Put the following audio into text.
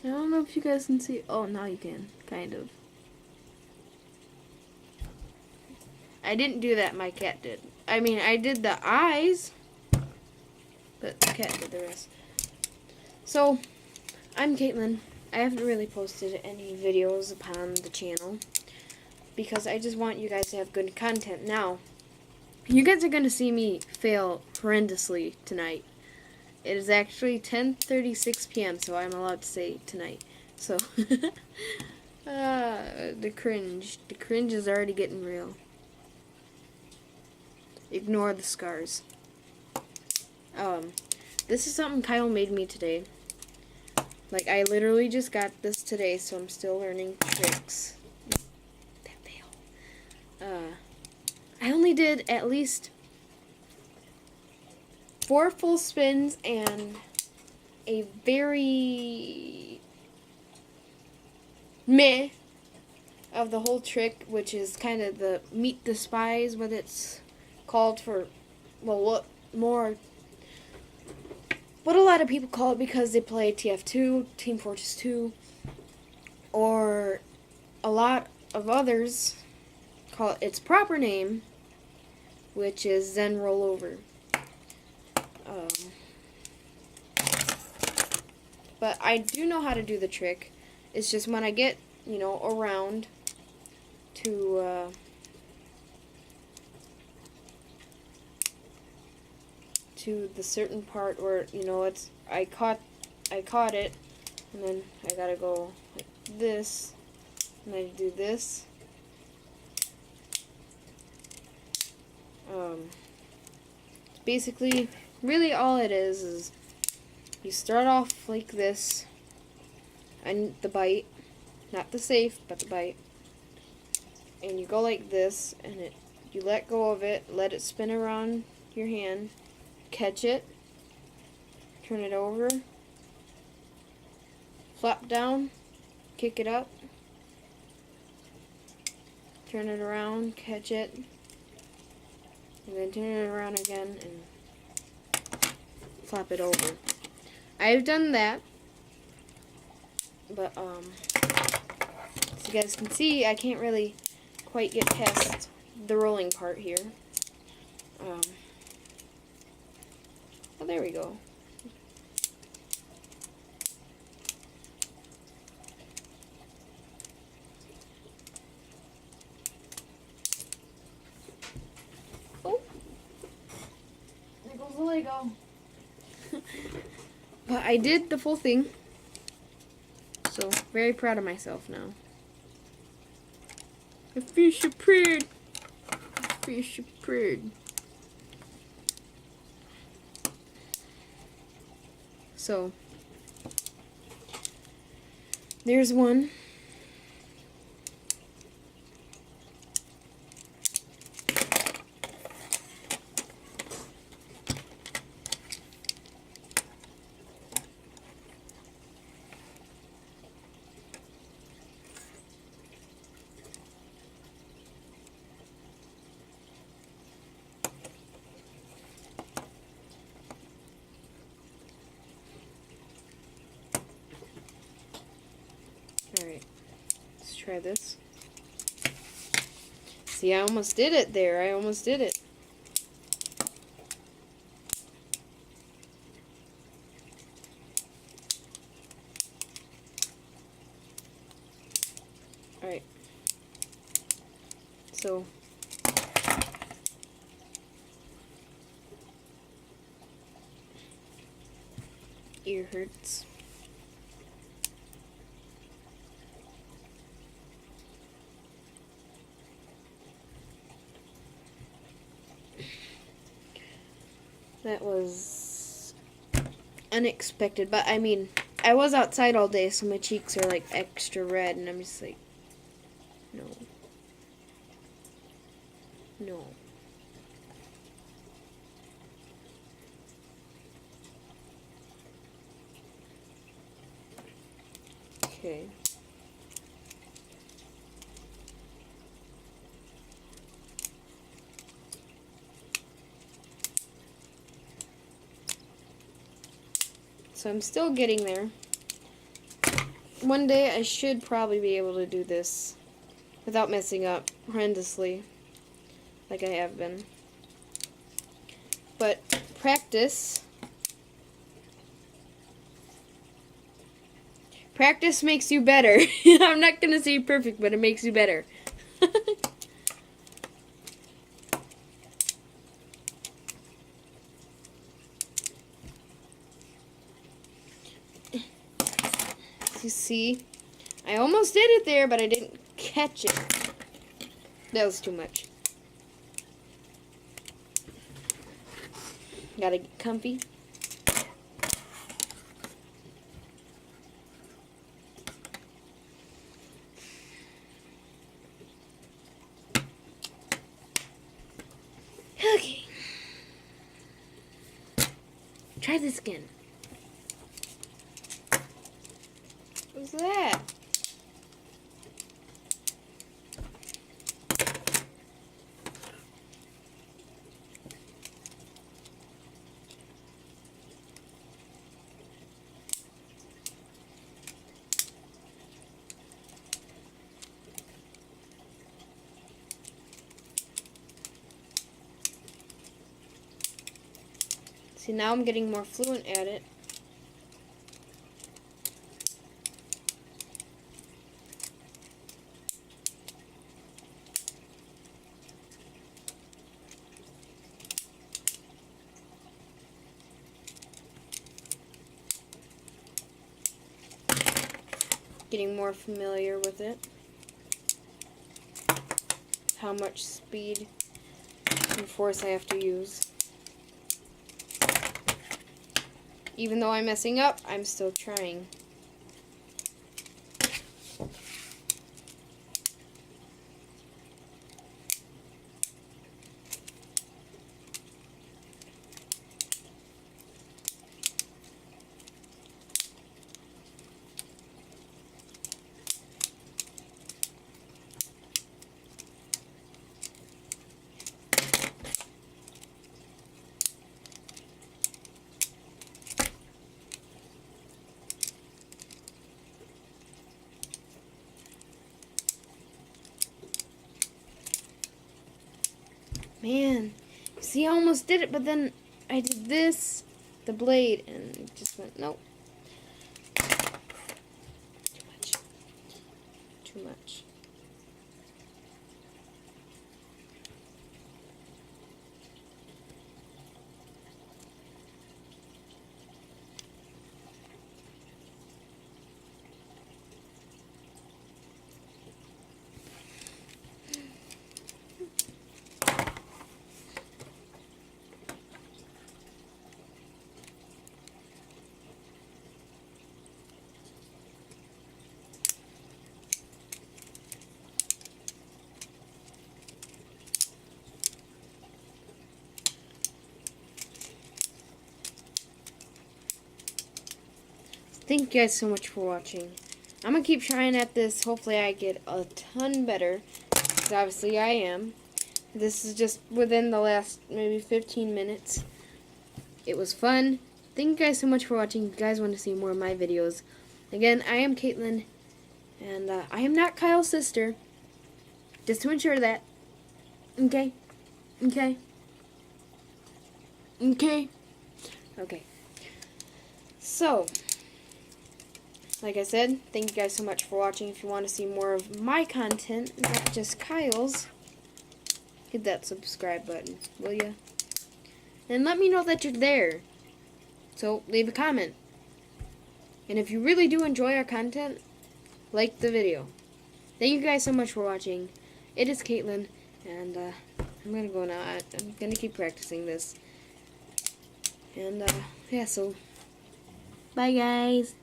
I don't know if you guys can see. Oh, now you can, kind of. I didn't do that, my cat did. I mean, I did the eyes, but the cat did the rest. So, I'm KAITLYN. I haven't really posted any videos upon the channel because I just want you guys to have good content. Now, you guys are going to see me fail horrendously tonight. It is actually 10:36 p.m., so I'm allowed to say tonight. So, the cringe. The cringe is already getting real. Ignore the scars. This is something Kyle made me today. Like, I literally just got this today, so I'm still learning tricks. That fail. I only did at least 4 full spins and a very meh of the whole trick, which is kind of the meet the spies, what it's called for, well, what a lot of people call it because they play TF2, Team Fortress 2, or a lot of others call it its proper name, which is Zen Rollover. But I do know how to do the trick. It's just when I get, around to the certain part where it's I caught it, and then I gotta go like this, and I do this. Basically, really all it is you start off like this, and the bite, not the safe, but the bite, and you go like this, and you let go of it, let it spin around your hand, catch it, turn it over, flop down, kick it up, turn it around, catch it, and then turn it around again and flop it over. I've done that, but as you guys can see, I can't really quite get past the rolling part here. Oh, there we go. Oh, there goes the Lego. But I did the full thing, so very proud of myself now. I feel so proud. I feel so proud. So, there's one. Alright, let's try this. See, I almost did it there. I almost did it. Alright. So, ear hurts. That was unexpected, but I mean, I was outside all day, so my cheeks are like extra red, and I'm just like, no. No. Okay. So I'm still getting there. one day I should probably be able to do this without messing up horrendously like I have been. But practice makes you better. I'm not going to say perfect, but it makes you better. You see, I almost did it there, but I didn't catch it. That was too much. Gotta get comfy. Okay. Try this again. What's that? See, now I'm getting more fluent at it. Getting more familiar with it. How much speed and force I have to use. Even though I'm messing up, I'm still trying. Man, you see, I almost did it, but then I did this, the blade, and it just went, nope. Too much. Too much. Thank you guys so much for watching. I'm going to keep trying at this. Hopefully I get a ton better. Because obviously I am. This is just within the last maybe 15 minutes. It was fun. Thank you guys so much for watching. If you guys want to see more of my videos. Again, I am KAITLYN. And I am not Kyle's sister. Just to ensure that. Okay? Okay? Okay? Okay. So, like I said, thank you guys so much for watching. If you want to see more of my content, not just Kyle's, hit that subscribe button, will ya? And let me know that you're there. So, leave a comment. And if you really do enjoy our content, like the video. Thank you guys so much for watching. It is KAITLYN, and I'm going to go now. I'm going to keep practicing this. And, yeah, so, bye guys.